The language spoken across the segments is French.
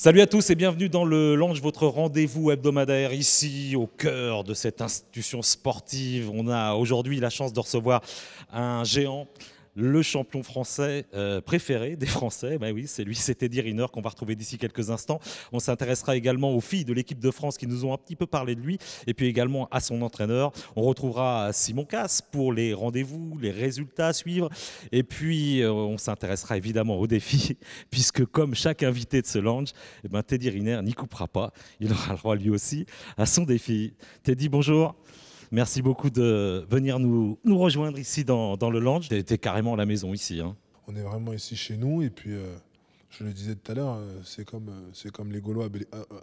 Salut à tous et bienvenue dans le Lounge, votre rendez-vous hebdomadaire ici au cœur de cette institution sportive. On a aujourd'hui la chance de recevoir un géant, le champion français préféré des Français. Ben oui, c'est lui, c'est Teddy Riner qu'on va retrouver d'ici quelques instants. On s'intéressera également aux filles de l'équipe de France qui nous ont un petit peu parlé de lui et puis également à son entraîneur. On retrouvera Simon Casse pour les rendez-vous, les résultats à suivre et puis on s'intéressera évidemment aux défis puisque comme chaque invité de ce Lounge, eh ben, Teddy Riner n'y coupera pas. Il aura le droit lui aussi à son défi. Teddy, bonjour. Merci beaucoup de venir nous rejoindre ici dans le lounge. Tu es carrément à la maison ici. Hein. On est vraiment ici chez nous et puis je le disais tout à l'heure, c'est comme les Gaulois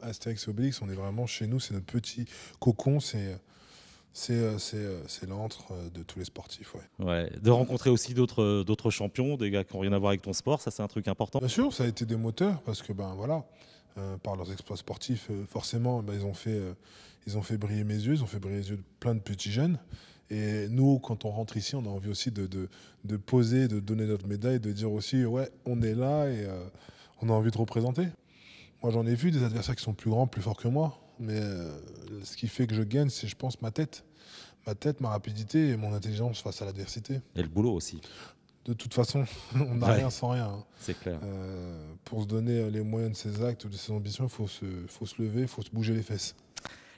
Astérix et Obélix, on est vraiment chez nous, c'est notre petit cocon, c'est l'antre de tous les sportifs. Ouais. Ouais, de rencontrer aussi d'autres champions, des gars qui n'ont rien à voir avec ton sport, ça c'est un truc important. Bien sûr, ça a été des moteurs parce que ben voilà, par leurs exploits sportifs, forcément, ben, ils ont fait briller mes yeux, ils ont fait briller les yeux de plein de petits jeunes. Et nous, quand on rentre ici, on a envie aussi de poser, de donner notre médaille, de dire aussi, ouais, on est là et on a envie de représenter. Moi, j'en ai vu des adversaires qui sont plus grands, plus forts que moi. Mais ce qui fait que je gagne, c'est, je pense, ma tête. Ma tête, ma rapidité et mon intelligence face à l'adversité. Et le boulot aussi. De toute façon, on n'a rien sans rien. Hein. C'est clair. Pour se donner les moyens de ses actes, de ses ambitions, il faut se lever, il faut se bouger les fesses.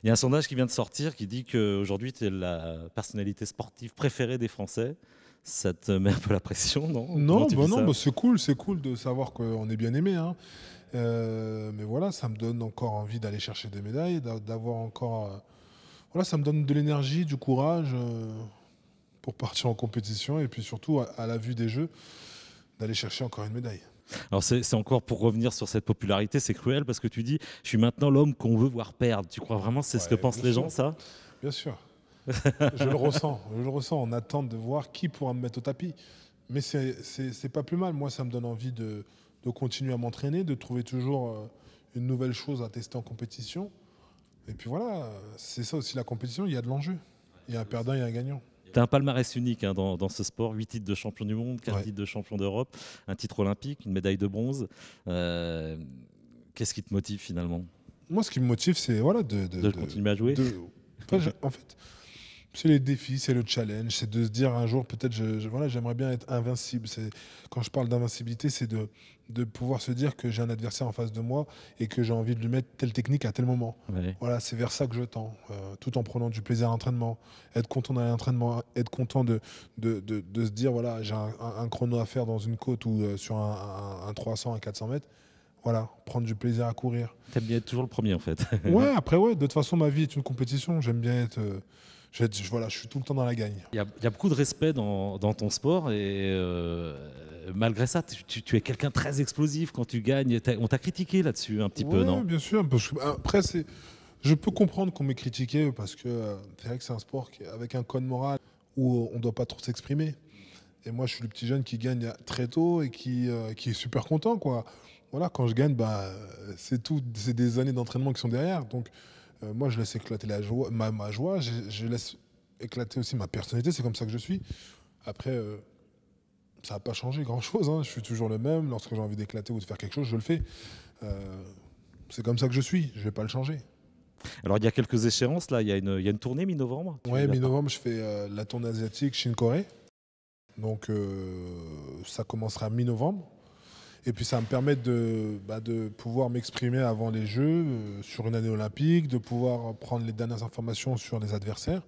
Il y a un sondage qui vient de sortir qui dit qu'aujourd'hui, tu es la personnalité sportive préférée des Français. Ça te met un peu la pression, non? Non, c'est cool de savoir qu'on est bien aimé. Hein. Mais voilà, ça me donne encore envie d'aller chercher des médailles, d'avoir encore... voilà, ça me donne de l'énergie, du courage pour partir en compétition et puis surtout, à la vue des Jeux, d'aller chercher encore une médaille. Alors c'est encore pour revenir sur cette popularité, c'est cruel parce que tu dis, je suis maintenant l'homme qu'on veut voir perdre. Tu crois vraiment que c'est ce que pensent les gens, ça? Bien sûr. Je le ressens, on attend de voir qui pourra me mettre au tapis. Mais c'est pas plus mal, moi ça me donne envie de continuer à m'entraîner, de trouver toujours une nouvelle chose à tester en compétition. Et puis voilà, c'est ça aussi la compétition, il y a de l'enjeu. Il y a un perdant, il y a un gagnant. Tu as un palmarès unique hein, dans ce sport, 8 titres de champion du monde, 4 titres de champion d'Europe, un titre olympique, une médaille de bronze. Qu'est-ce qui te motive finalement? Moi ce qui me motive c'est voilà, de continuer à jouer en fait, c'est les défis, c'est le challenge, c'est de se dire un jour peut-être voilà, j'aimerais bien être invincible. Quand je parle d'invincibilité, c'est de pouvoir se dire que j'ai un adversaire en face de moi et que j'ai envie de lui mettre telle technique à tel moment. Ouais. Voilà, c'est vers ça que je tends, tout en prenant du plaisir à l'entraînement, être content d'aller à l'entraînement, être content de se dire voilà, j'ai un chrono à faire dans une côte ou sur un 300, un 400 mètres. Voilà, prendre du plaisir à courir. T'aimes bien être toujours le premier en fait. Ouais, après ouais, de toute façon ma vie est une compétition, j'aime bien être... voilà, je suis tout le temps dans la gagne. Il y a beaucoup de respect dans ton sport et malgré ça, tu es quelqu'un de très explosif quand tu gagnes. On t'a critiqué là-dessus un petit peu, non? Bien sûr. Parce que, après, je peux comprendre qu'on m'ait critiqué parce que c'est vrai que c'est un sport avec un code moral où on ne doit pas trop s'exprimer. Et moi, je suis le petit jeune qui gagne très tôt et qui est super content, quoi. Voilà, quand je gagne, bah, c'est des années d'entraînement qui sont derrière. Donc, moi, je laisse éclater ma joie, je laisse éclater aussi ma personnalité, c'est comme ça que je suis. Après, ça n'a pas changé grand-chose, hein. Je suis toujours le même. Lorsque j'ai envie d'éclater ou de faire quelque chose, je le fais. C'est comme ça que je suis, je ne vais pas le changer. Alors, il y a quelques échéances, là. Il y a une tournée mi-novembre. Oui, mi-novembre, je fais la tournée asiatique Chine-Corée. Donc, ça commencera mi-novembre. Et puis ça me permet de pouvoir m'exprimer avant les Jeux sur une année olympique, de pouvoir prendre les dernières informations sur les adversaires.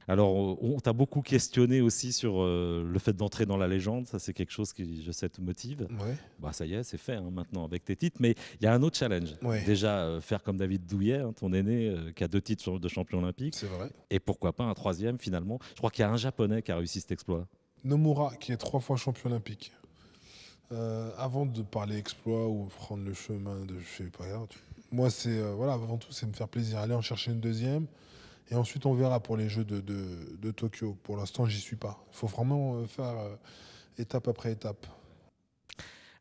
Alors, on t'a beaucoup questionné aussi sur le fait d'entrer dans la légende. Ça, c'est quelque chose qui, je sais, te motive. Ouais. Bah, ça y est, c'est fait hein, maintenant avec tes titres. Mais il y a un autre challenge. Ouais. Déjà, faire comme David Douillet, hein, ton aîné, qui a 2 titres de champion olympique. C'est vrai. Et pourquoi pas un 3e finalement. Je crois qu'il y a un Japonais qui a réussi cet exploit. Nomura, qui est 3 fois champion olympique. Avant de parler exploit ou prendre le chemin de je sais pas, moi c'est voilà, avant tout c'est me faire plaisir, aller en chercher une deuxième et ensuite on verra pour les Jeux de Tokyo. Pour l'instant j'y suis pas. Il faut vraiment faire étape après étape.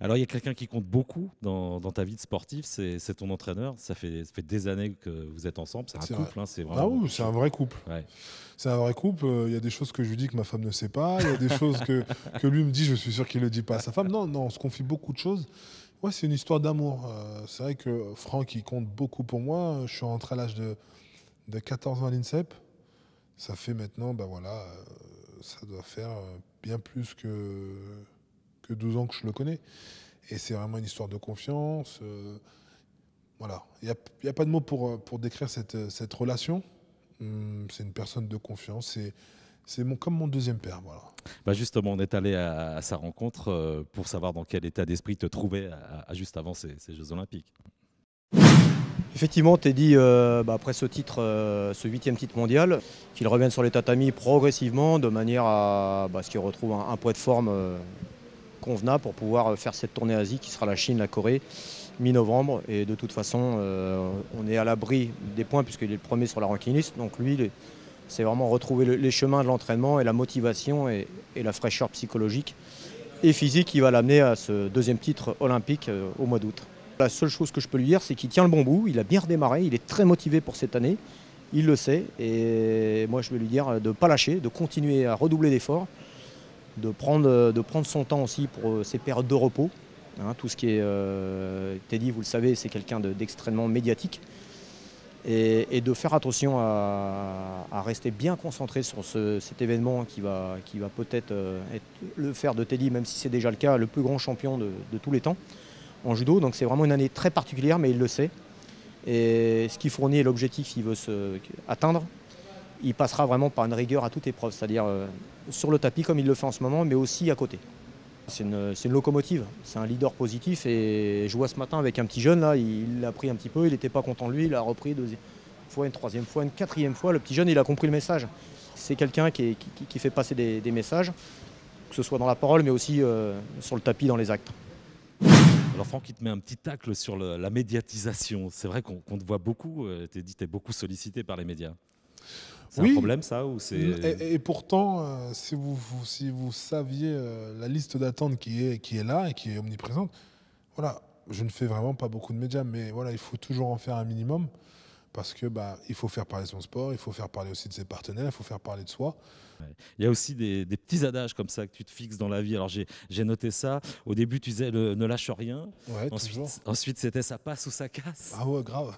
Alors, il y a quelqu'un qui compte beaucoup dans ta vie de sportif, c'est ton entraîneur. Ça fait des années que vous êtes ensemble. C'est un couple. Hein, c'est vraiment... Ah oui, c'est un vrai couple. Ouais. C'est un vrai couple. Il y a des choses que je lui dis que ma femme ne sait pas. Il y a des choses que lui me dit, je suis sûr qu'il ne le dit pas à sa femme. Non, on se confie beaucoup de choses. Ouais, c'est une histoire d'amour. C'est vrai que Franck, il compte beaucoup pour moi. Je suis rentré à l'âge de 14 ans à l'INSEP. Ça fait maintenant, ben voilà, ça doit faire bien plus que 12 ans que je le connais. Et c'est vraiment une histoire de confiance. Voilà, il y a pas de mots pour décrire cette relation. C'est une personne de confiance. Comme mon deuxième père. Voilà. Bah justement, on est allé à sa rencontre pour savoir dans quel état d'esprit te trouvais juste avant ces Jeux Olympiques. Effectivement, Teddy, après ce titre, ce 8e titre mondial, qu'il revienne sur les tatamis progressivement de manière à ce qu'il retrouve un poids de forme convenable pour pouvoir faire cette tournée Asie qui sera la Chine, la Corée, mi-novembre. Et de toute façon, on est à l'abri des points puisqu'il est le premier sur la ranking list. Donc lui, c'est vraiment retrouver les chemins de l'entraînement et la motivation et la fraîcheur psychologique et physique qui va l'amener à ce 2e titre olympique au mois d'août. La seule chose que je peux lui dire, c'est qu'il tient le bon bout, il a bien redémarré, il est très motivé pour cette année, il le sait. Et moi je vais lui dire de ne pas lâcher, de continuer à redoubler d'efforts, de prendre son temps aussi pour ses périodes de repos. Tout ce qui est Teddy, vous le savez, c'est quelqu'un d'extrêmement médiatique. Et de faire attention à rester bien concentré sur cet événement qui va peut-être le faire de Teddy, même si c'est déjà le cas, le plus grand champion de tous les temps en judo. Donc c'est vraiment une année très particulière, mais il le sait. Et ce qu'il fournit et l'objectif qu'il veut atteindre, il passera vraiment par une rigueur à toute épreuve, c'est-à-dire sur le tapis comme il le fait en ce moment, mais aussi à côté. C'est une locomotive, c'est un leader positif et je vois ce matin avec un petit jeune, là, il l'a pris un petit peu, il n'était pas content de lui, il a repris une deuxième fois, une troisième fois, une quatrième fois. Le petit jeune, il a compris le message. C'est quelqu'un qui fait passer des messages, que ce soit dans la parole, mais aussi sur le tapis, dans les actes. Alors Franck, il te met un petit tacle sur la médiatisation. C'est vrai qu'on te voit beaucoup, tu es beaucoup sollicité par les médias. C'est un problème ça ou c'est... Et pourtant, si vous saviez la liste d'attente qui est là et qui est omniprésente, voilà, je ne fais vraiment pas beaucoup de médias, mais voilà, il faut toujours en faire un minimum parce que il faut faire parler son sport, il faut faire parler aussi de ses partenaires, il faut faire parler de soi. Ouais. Il y a aussi des petits adages comme ça que tu te fixes dans la vie. Alors j'ai noté ça. Au début, tu disais ne lâche rien. Ouais, ensuite, c'était ça passe ou ça casse. Ah ouais, grave.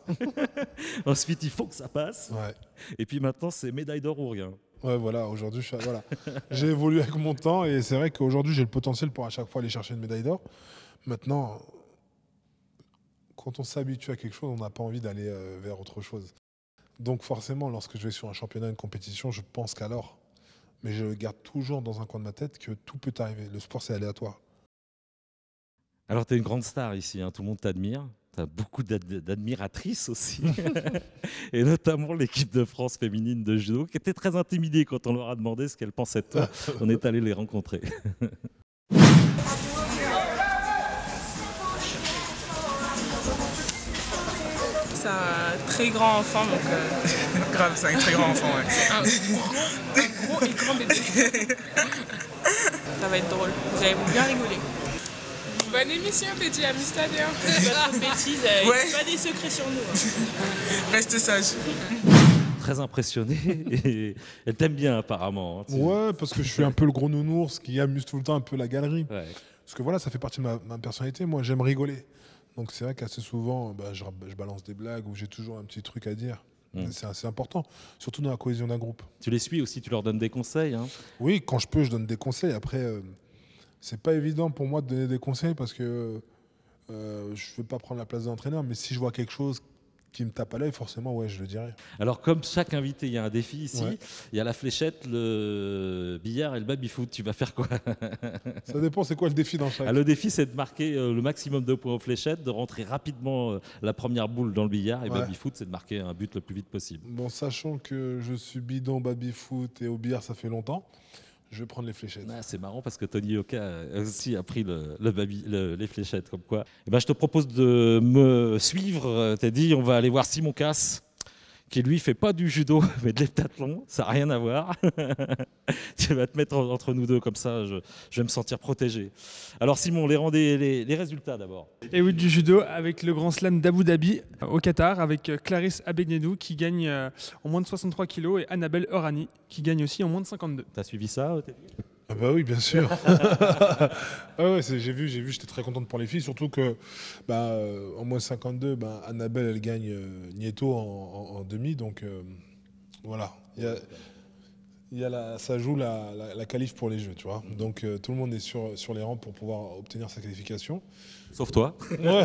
Ensuite, il faut que ça passe. Ouais. Et puis maintenant, c'est médaille d'or ou rien. Ouais, voilà. Aujourd'hui, j'ai évolué avec mon temps et c'est vrai qu'aujourd'hui, j'ai le potentiel pour à chaque fois aller chercher une médaille d'or. Maintenant, quand on s'habitue à quelque chose, on n'a pas envie d'aller vers autre chose. Donc forcément, lorsque je vais sur un championnat, une compétition, je pense qu'à l'or. Mais je garde toujours dans un coin de ma tête que tout peut arriver. Le sport, c'est aléatoire. Alors, tu es une grande star ici, hein. Tout le monde t'admire. Tu as beaucoup d'admiratrices aussi. Et notamment l'équipe de France féminine de judo, qui était très intimidée quand on leur a demandé ce qu'elles pensaient de toi. On est allé les rencontrer. C'est un très grand enfant, donc Grave, c'est un très grand enfant, ouais. un gros et grand bébé. Ça va être drôle, vous allez bien rigoler. Bonne émission, Teddy, amuse-toi bien. Pas de bêtises, Ouais. pas des secrets sur nous. Hein. Reste sage. Très impressionnée et elle t'aime bien apparemment. Hein, Ouais, parce que je suis un peu le gros nounours qui amuse tout le temps un peu la galerie. Ouais. Parce que voilà, ça fait partie de ma personnalité. Moi, j'aime rigoler. Donc c'est vrai qu'assez souvent, je balance des blagues ou j'ai toujours un petit truc à dire. C'est assez important, surtout dans la cohésion d'un groupe. Tu les suis aussi, tu leur donnes des conseils. Hein. Oui, quand je peux, je donne des conseils. Après, c'est pas évident pour moi de donner des conseils parce que je veux pas prendre la place de l'entraîneur. Mais si je vois quelque chose qui me tape à l'œil, forcément, ouais, je le dirai. Alors, comme chaque invité, il y a un défi ici. Ouais. Il y a la fléchette, le billard et le baby-foot. Tu vas faire quoi? Ça dépend, c'est quoi le défi dans chaque. Le défi, c'est de marquer le maximum de points aux fléchettes, de rentrer rapidement la première boule dans le billard. Et Ouais. baby-foot, c'est de marquer un but le plus vite possible. Bon, sachant que je suis bidon, baby-foot et au billard, ça fait longtemps, je vais prendre les fléchettes. Ah, c'est marrant parce que Tony Oka aussi a pris les fléchettes. Comme quoi. Eh ben, je te propose de me suivre. T'as dit, on va aller voir Simon Casse, qui lui fait pas du judo, mais de l'heptathlon. Ça n'a rien à voir. Tu vas te mettre entre nous deux, comme ça, je vais me sentir protégé. Alors Simon, les résultats d'abord. Et oui, du judo avec le Grand Slam d'Abu Dhabi au Qatar avec Clarisse Abegnenou qui gagne en moins de 63 kg et Annabelle Eurani qui gagne aussi en moins de 52. T'as suivi ça, Teddy? Ah bah oui, bien sûr. Ah ouais, j'ai vu, j'étais très contente pour les filles, surtout que en moins 52, Annabelle, elle gagne Nieto en demi, donc voilà. Ça joue la qualif pour les Jeux, tu vois. Donc tout le monde est sur les rangs pour pouvoir obtenir sa qualification. Sauf toi. Ouais.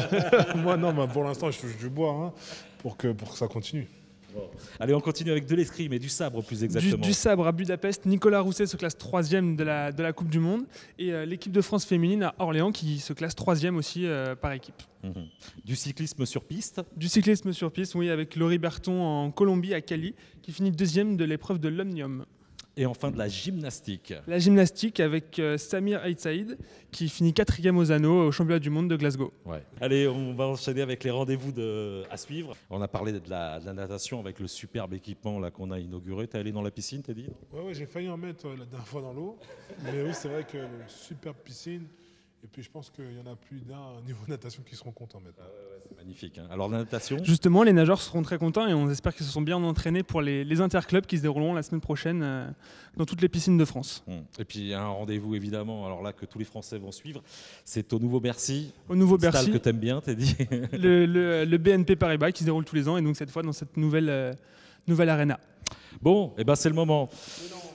Moi non, pour l'instant je touche du bois hein, pour que ça continue. Bon. Allez, on continue avec de l'escrime et du sabre plus exactement. Du sabre à Budapest, Nicolas Rousset se classe 3e de la Coupe du Monde et l'équipe de France féminine à Orléans qui se classe 3e aussi par équipe. Du cyclisme sur piste. Du cyclisme sur piste, oui, avec Laurie Berton en Colombie à Cali qui finit 2e de l'épreuve de l'Omnium. Et enfin de la gymnastique. La gymnastique avec Samir Aït-Saïd qui finit 4e aux anneaux au championnat du monde de Glasgow. Ouais. Allez, on va enchaîner avec les rendez-vous à suivre. On a parlé de la natation avec le superbe équipement là qu'on a inauguré. T'es allé dans la piscine, t'as dit? Ouais, j'ai failli en mettre la dernière fois dans l'eau. Mais oui, c'est vrai que superbe piscine. Et puis je pense qu'il y en a plus d'un au niveau natation qui seront contents maintenant. C'est magnifique. Hein. Alors la natation. Justement, les nageurs seront très contents et on espère qu'ils se sont bien entraînés pour les interclubs qui se dérouleront la semaine prochaine dans toutes les piscines de France. Et puis il y a un rendez-vous évidemment, alors là que tous les Français vont suivre, c'est au Nouveau Bercy. Au Nouveau Stade Bercy. Que t'aimes bien, t'as dit. le BNP Paribas qui se déroule tous les ans et donc cette fois dans cette nouvelle arena. Bon, et ben c'est le moment.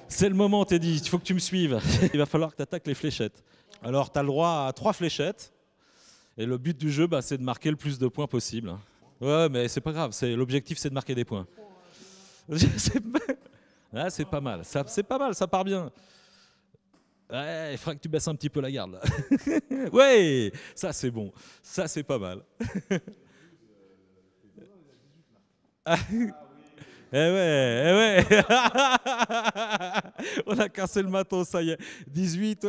C'est le moment, Teddy. Il faut que tu me suives. Il va falloir que tu attaques les fléchettes. Alors, tu as le droit à 3 fléchettes. Et le but du jeu, c'est de marquer le plus de points possible. Ouais, mais c'est pas grave. L'objectif, c'est de marquer des points. C'est pas mal. C'est pas mal, ça part bien. Ouais, il faudra que tu baisses un petit peu la garde. Là. Ouais, ça, c'est bon. Ça, c'est pas mal. Eh ouais. On a cassé le matos, ça y est. 18,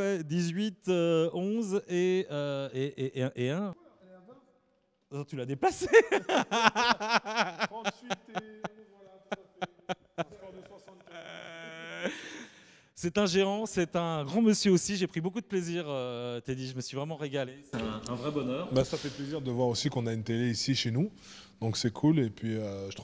11 et 1. Oh, tu l'as déplacé. 38 et voilà, tout à fait. Un score de 75. C'est un géant, c'est un grand monsieur aussi. J'ai pris beaucoup de plaisir, Teddy. Je me suis vraiment régalé. C'est un vrai bonheur. Ça fait plaisir de voir aussi qu'on a une télé ici chez nous. Donc c'est cool et puis je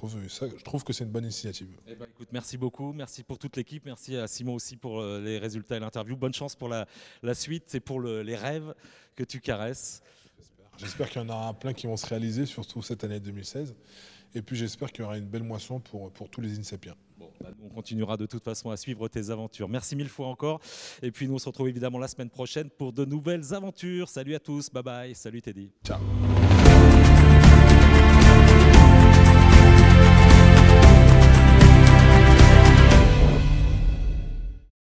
trouve que c'est une bonne initiative. Eh ben, écoute, merci beaucoup, merci pour toute l'équipe, merci à Simon aussi pour les résultats et l'interview. Bonne chance pour la suite et pour les rêves que tu caresses. J'espère qu'il y en aura plein qui vont se réaliser, surtout cette année 2016. Et puis j'espère qu'il y aura une belle moisson pour tous les INSEPiens. Bon, on continuera de toute façon à suivre tes aventures. Merci 1000 fois encore. Et puis nous on se retrouve évidemment la semaine prochaine pour de nouvelles aventures. Salut à tous, bye bye, salut Teddy. Ciao.